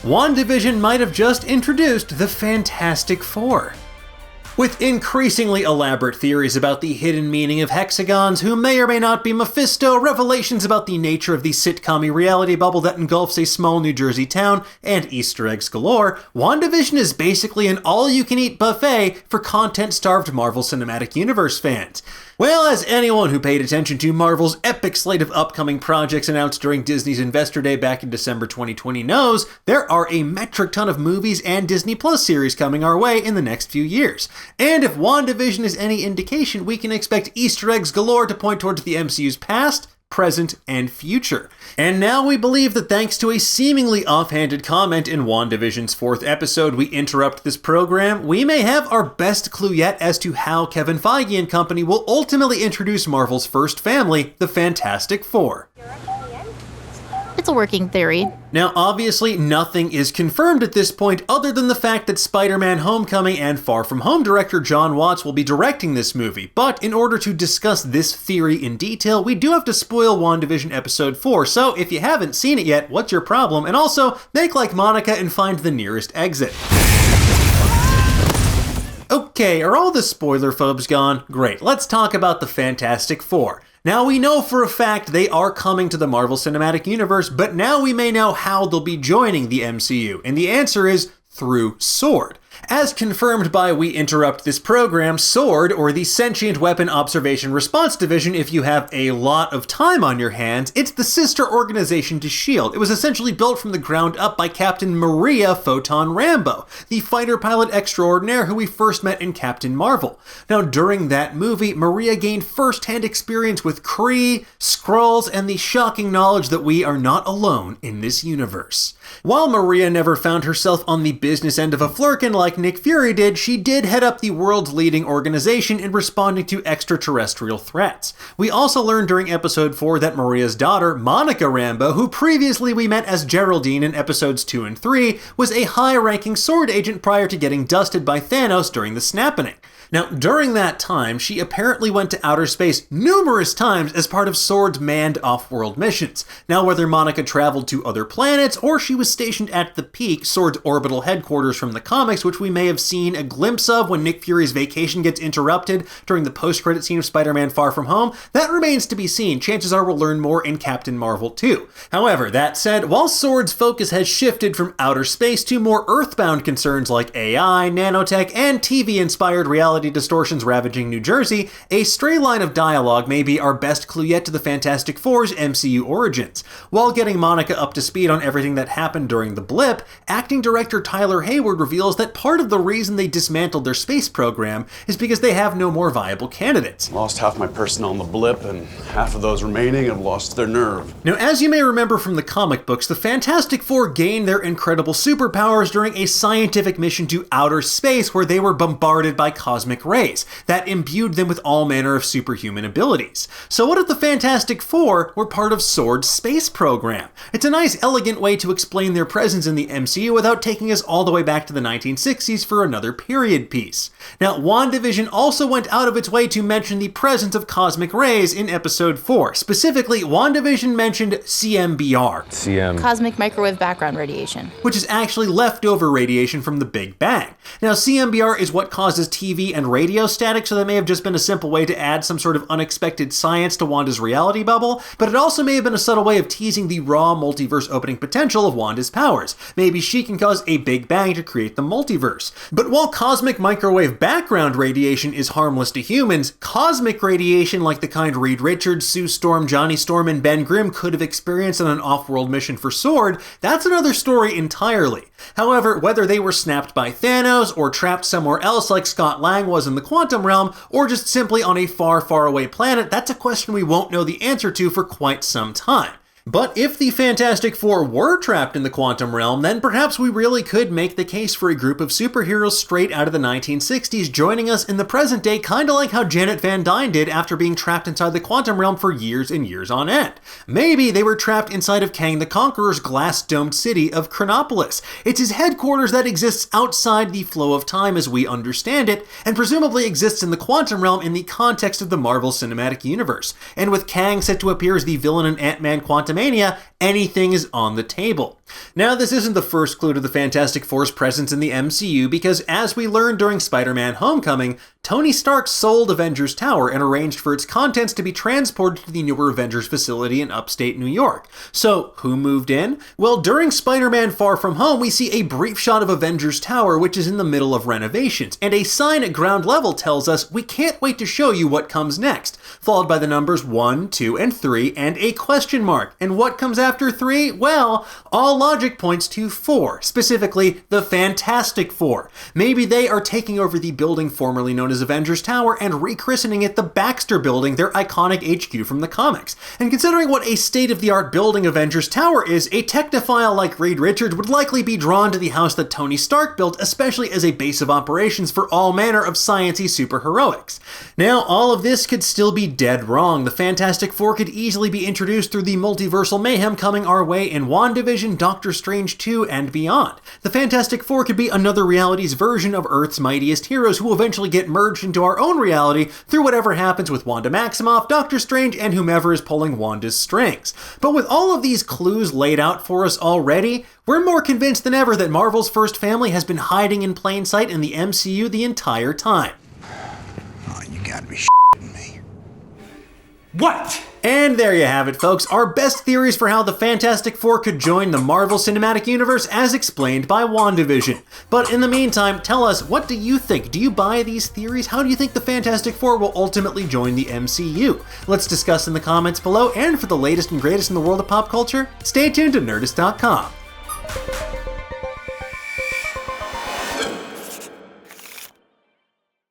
WandaVision might have just introduced the Fantastic Four. With increasingly elaborate theories about the hidden meaning of hexagons, who may or may not be Mephisto, revelations about the nature of the sitcom reality bubble that engulfs a small New Jersey town, and Easter eggs galore, WandaVision is basically an all-you-can-eat buffet for content-starved Marvel Cinematic Universe fans. Well, as anyone who paid attention to Marvel's epic slate of upcoming projects announced during Disney's Investor Day back in December 2020 knows, there are a metric ton of movies and Disney Plus series coming our way in the next few years. And if WandaVision is any indication, we can expect Easter eggs galore to point towards the MCU's past, present, and future. And now we believe that thanks to a seemingly offhanded comment in WandaVision's 4th episode, we interrupt this program, we may have our best clue yet as to how Kevin Feige and company will ultimately introduce Marvel's first family, the Fantastic Four. It's a working theory. Now, obviously, nothing is confirmed at this point other than the fact that Spider-Man Homecoming and Far From Home director Jon Watts will be directing this movie, but in order to discuss this theory in detail, we do have to spoil WandaVision Episode 4, so if you haven't seen it yet, what's your problem? And also, make like Monica and find the nearest exit. Okay, are all the spoiler phobes gone? Great, let's talk about the Fantastic Four. Now, we know for a fact they are coming to the Marvel Cinematic Universe, but now we may know how they'll be joining the MCU, and the answer is through S.W.O.R.D. As confirmed by We Interrupt This Program, S.W.O.R.D., or the Sentient Weapon Observation Response Division if you have a lot of time on your hands, it's the sister organization to S.H.I.E.L.D. It was essentially built from the ground up by Captain Maria Photon Rambeau, the fighter pilot extraordinaire who we first met in Captain Marvel. Now, during that movie, Maria gained first-hand experience with Kree, Skrulls, and the shocking knowledge that we are not alone in this universe. While Maria never found herself on the business end of a flirkin like Nick Fury did, she did head up the world's leading organization in responding to extraterrestrial threats. We also learned during episode 4 that Maria's daughter, Monica Rambeau, who previously we met as Geraldine in episodes 2 and 3, was a high-ranking S.W.O.R.D. agent prior to getting dusted by Thanos during the Snapping. Now, during that time, she apparently went to outer space numerous times as part of S.W.O.R.D.'s manned off-world missions. Now, whether Monica traveled to other planets or she was stationed at the peak, S.W.O.R.D.'s orbital headquarters from the comics, which we may have seen a glimpse of when Nick Fury's vacation gets interrupted during the post-credit scene of Spider-Man Far From Home, that remains to be seen. Chances are we'll learn more in Captain Marvel 2. However, that said, while S.W.O.R.D.'s focus has shifted from outer space to more earthbound concerns like AI, nanotech, and TV-inspired reality distortions ravaging New Jersey, a stray line of dialogue may be our best clue yet to the Fantastic Four's MCU origins. While getting Monica up to speed on everything that happened during the blip, acting director Tyler Hayward reveals that part of the reason they dismantled their space program is because they have no more viable candidates. Lost half my personnel on the blip, and half of those remaining have lost their nerve. Now, as you may remember from the comic books, the Fantastic Four gained their incredible superpowers during a scientific mission to outer space where they were bombarded by cosmic rays that imbued them with all manner of superhuman abilities. So what if the Fantastic Four were part of S.W.O.R.D.'s space program? It's a nice, elegant way to explain their presence in the MCU without taking us all the way back to the 1960s for another period piece. Now, WandaVision also went out of its way to mention the presence of cosmic rays in episode 4. Specifically, WandaVision mentioned CMBR. Cosmic microwave background radiation. Which is actually leftover radiation from the Big Bang. Now, CMBR is what causes TV and radio static, so that may have just been a simple way to add some sort of unexpected science to Wanda's reality bubble, but it also may have been a subtle way of teasing the raw multiverse opening potential of Wanda's powers. Maybe she can cause a Big Bang to create the multiverse. But while cosmic microwave background radiation is harmless to humans, cosmic radiation like the kind Reed Richards, Sue Storm, Johnny Storm, and Ben Grimm could have experienced on an off-world mission for S.W.O.R.D., that's another story entirely. However, whether they were snapped by Thanos or trapped somewhere else like Scott Lang was in the quantum realm, or just simply on a far, far away planet, that's a question we won't know the answer to for quite some time. But if the Fantastic Four were trapped in the quantum realm, then perhaps we really could make the case for a group of superheroes straight out of the 1960s joining us in the present day, kinda like how Janet Van Dyne did after being trapped inside the quantum realm for years and years on end. Maybe they were trapped inside of Kang the Conqueror's glass-domed city of Chronopolis. It's his headquarters that exists outside the flow of time as we understand it, and presumably exists in the quantum realm in the context of the Marvel Cinematic Universe. And with Kang set to appear as the villain in Ant-Man Quantum Quantumania, anything is on the table. Now, this isn't the first clue to the Fantastic Four's presence in the MCU because, as we learned during Spider-Man Homecoming, Tony Stark sold Avengers Tower and arranged for its contents to be transported to the newer Avengers facility in upstate New York. So, who moved in? Well, during Spider-Man Far From Home, we see a brief shot of Avengers Tower, which is in the middle of renovations, and a sign at ground level tells us, "We can't wait to show you what comes next," followed by the numbers 1, 2, and 3, and a question mark. And what comes after 3? Well, all logic points to 4, specifically the Fantastic Four. Maybe they are taking over the building formerly known as Avengers Tower and rechristening it the Baxter Building, their iconic HQ from the comics. And considering what a state-of-the-art building Avengers Tower is, a technophile like Reed Richards would likely be drawn to the house that Tony Stark built, especially as a base of operations for all manner of science-y superheroics. Now, all of this could still be dead wrong. The Fantastic Four could easily be introduced through the multiversal mayhem coming our way in WandaVision, Doctor Strange 2, and beyond. The Fantastic Four could be another reality's version of Earth's mightiest heroes who eventually get merged into our own reality through whatever happens with Wanda Maximoff, Doctor Strange, and whomever is pulling Wanda's strings. But with all of these clues laid out for us already, we're more convinced than ever that Marvel's first family has been hiding in plain sight in the MCU the entire time. Oh, you gotta be shitting me. What? And there you have it, folks, our best theories for how the Fantastic Four could join the Marvel Cinematic Universe as explained by WandaVision. But in the meantime, tell us, what do you think? Do you buy these theories? How do you think the Fantastic Four will ultimately join the MCU? Let's discuss in the comments below, and for the latest and greatest in the world of pop culture, stay tuned to Nerdist.com.